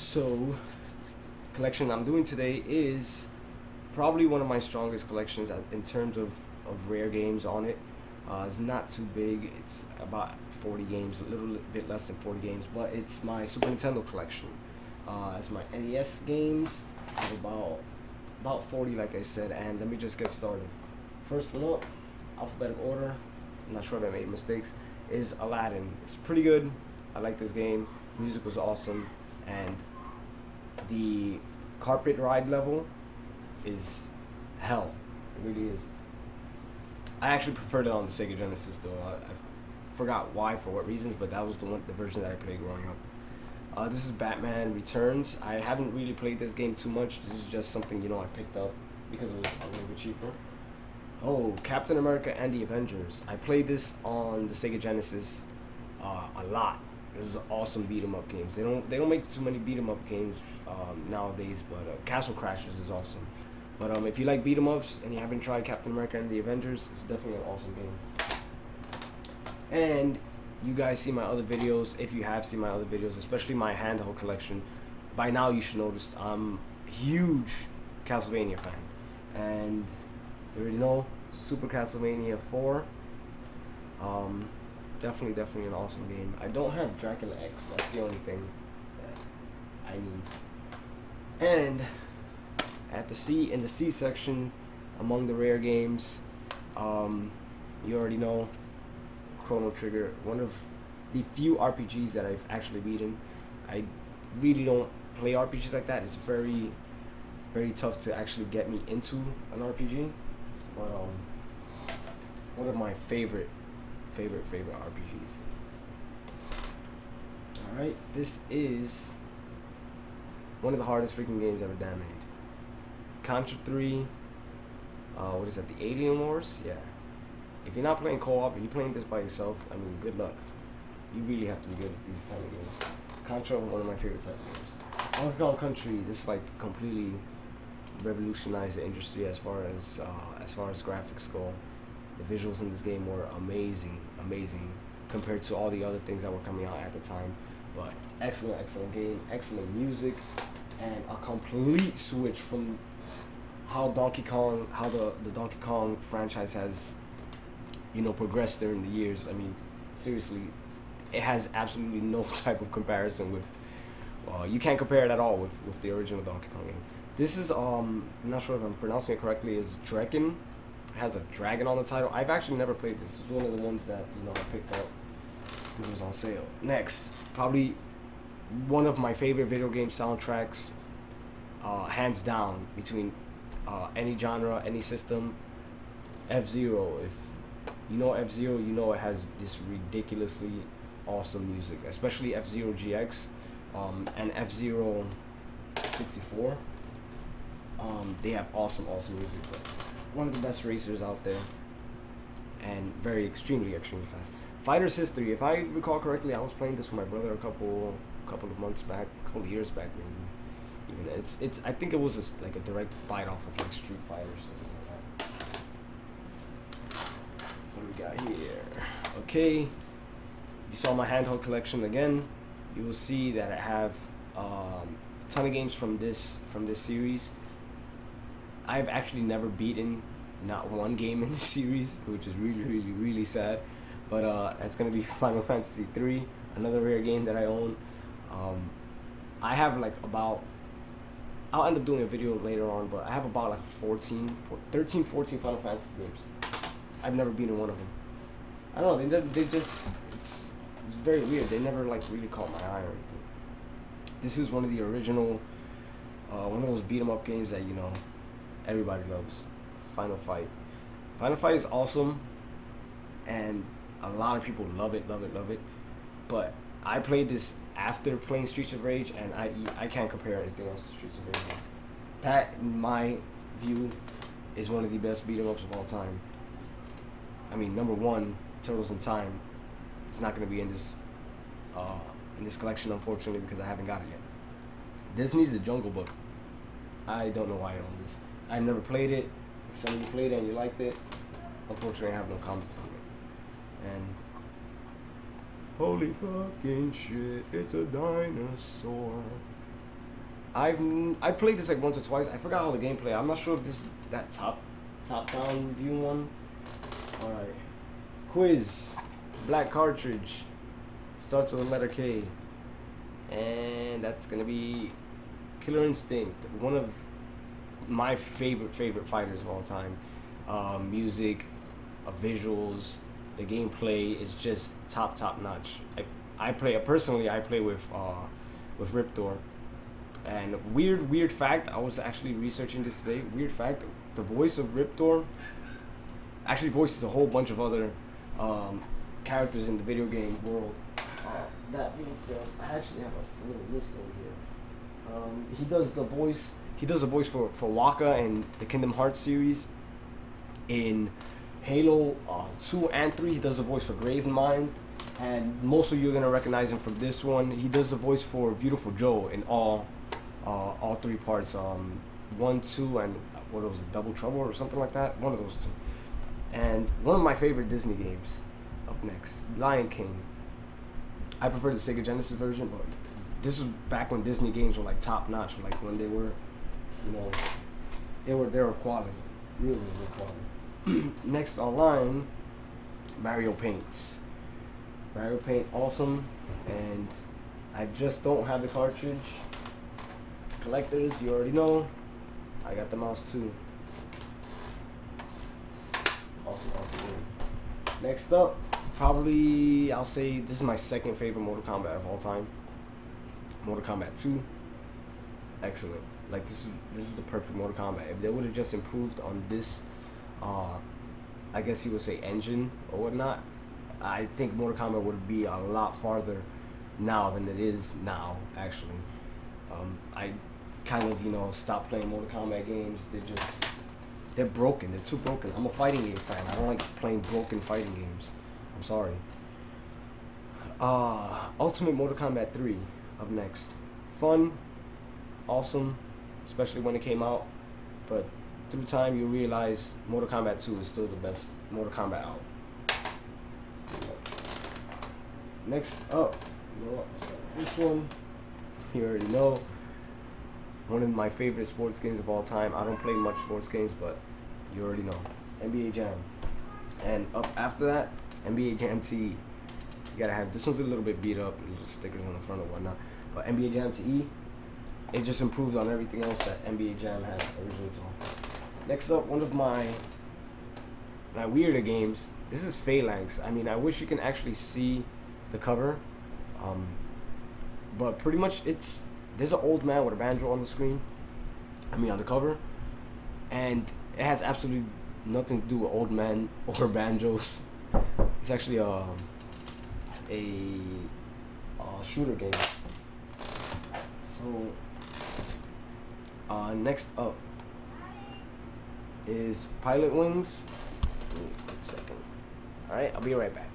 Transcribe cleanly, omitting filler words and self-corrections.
So, collection I'm doing today is probably one of my strongest collections in terms of rare games on it. It's not too big. It's about 40 games, a little bit less than 40 games, but it's my Super Nintendo collection. It's my NES games. I have about 40, like I said, and let me just get started. First one up, alphabetical order. I'm not sure if I made mistakes. Is Aladdin. It's pretty good. I like this game. Music was awesome, and the carpet ride level is hell. It really is. I actually preferred it on the Sega Genesis though. I forgot why, for what reasons, but that was the version that I played growing up. This is Batman Returns. I haven't really played this game too much. This is just something I picked up because it was a little bit cheaper. Oh, Captain America and the Avengers. I played this on the Sega Genesis a lot. It was awesome beat 'em up games. They don't make too many beat 'em up games nowadays, but Castle Crashers is awesome. But if you like beat 'em ups and you haven't tried Captain America and the Avengers, it's definitely an awesome game. And you guys see my other videos. If you have seen my other videos, especially my handheld collection, by now you should notice I'm a huge Castlevania fan. And you already know Super Castlevania 4. Definitely an awesome game. I don't have Drakken X. That's the only thing that I need. And in the C section, among the rare games, you already know Chrono Trigger. One of the few RPGs that I've actually beaten. I really don't play RPGs like that. It's very tough to actually get me into an RPG. But one of my favorite RPGs. Alright, this is one of the hardest freaking games ever damn made. Contra 3, what is that, the Alien Wars? Yeah. If you're not playing co-op, if you're playing this by yourself, I mean, good luck. You really have to be good at these kind of games. Contra, one of my favorite type of games. Donkey Kong Country, this like completely revolutionized the industry as far as graphics go. The visuals in this game were amazing compared to all the other things that were coming out at the time. But excellent game, excellent music, and a complete switch from how the Donkey Kong franchise has, progressed during the years. I mean, seriously, it has absolutely no type of comparison with. You can't compare it at all with the original Donkey Kong game. This is I'm not sure if I'm pronouncing it correctly. Is Drakken. It has a dragon on the title. I've actually never played this. This is one of the ones that I picked up because it was on sale. Next, probably one of my favorite video game soundtracks, hands down, between any genre, any system. F-Zero. If you know F-Zero, you know it has this ridiculously awesome music, especially F-Zero GX and F-Zero 64. They have awesome music. But one of the best racers out there, and extremely fast. Fighter's History. If I recall correctly, I was playing this with my brother a couple of months back, a couple of years back maybe. Even it's I think it was like a direct bite off of like Street Fighter or something like that. What do we got here? Okay, you saw my handheld collection again. You will see that I have a ton of games from this series. I've actually never beaten not one game in the series, which is really sad. But that's gonna be Final Fantasy 3, another rare game that I own. I have like I'll end up doing a video later on, but I have about like 13, 14 Final Fantasy games. I've never beaten one of them. I don't know, they just it's very weird. They never like really caught my eye or anything. This is one of the original, one of those beat 'em up games that everybody loves. Final Fight. Final Fight is awesome, and a lot of people love it. But I played this after playing Streets of Rage, and I can't compare anything else to Streets of Rage. That, in my view, is one of the best beat 'em ups of all time. I mean, number one, Turtles in Time. It's not going to be in this collection, unfortunately, because I haven't got it yet. This needs a Jungle Book. I don't know why I own this. I've never played it. If some of you played it and you liked it, unfortunately I have no comments on it. And holy fucking shit, it's a dinosaur. I played this like once or twice. I forgot how the gameplay. I'm not sure if this is that top down view one. All right, quiz, black cartridge, starts with the letter K, and that's gonna be Killer Instinct, one of my favorite fighters of all time. Music, visuals, the gameplay is just top notch. I play personally. I play with Riptor. And weird fact, I was actually researching this today. Weird fact, the voice of Riptor actually voices a whole bunch of other characters in the video game world. That being said, I actually have a little list over here. He does the voice. He does the voice for Waka in the Kingdom Hearts series. In Halo 2 and 3, he does the voice for Gravemind. And most of you are gonna recognize him from this one. He does the voice for Beautiful Joe in all three parts. 1, 2, and what was it, Double Trouble or something like that. One of those two. And one of my favorite Disney games up next, Lion King. I prefer the Sega Genesis version, but this was back when Disney games were like top notch, like when they were, you know, they were of quality, really quality. Next online, Mario Paint. Mario Paint, awesome, and I just don't have the cartridge. Collectors, you already know. I got the mouse too. Awesome game. Next up, probably I'll say this is my second favorite Mortal Kombat of all time. Mortal Kombat 2. Excellent. Like this is the perfect Mortal Kombat. If they would have just improved on this, I guess you would say engine or whatnot, I think Mortal Kombat would be a lot farther now than it is now. Actually, I kind of, you know, stopped playing Mortal Kombat games. They're broken. They're too broken. I'm a fighting game fan. I don't like playing broken fighting games. I'm sorry. Ultimate Mortal Kombat 3 up next. Fun, awesome, especially when it came out. But through time, you realize Mortal Kombat 2 is still the best Mortal Kombat out. Next up, you know what? This one, you already know. One of my favorite sports games of all time. I don't play much sports games, but you already know. NBA Jam. And up after that, NBA Jam TE. You gotta have, this one's a little bit beat up, little stickers on the front and whatnot. But NBA Jam TE, it just improved on everything else that NBA Jam had originally to offer. Next up, one of my weirder games. This is Phalanx. I mean, I wish you can actually see the cover, but pretty much there's an old man with a banjo on the screen. I mean, on the cover, and it has absolutely nothing to do with old men or banjos. It's actually a shooter game. So next up is Pilotwings. Give me a quick second. All right, I'll be right back.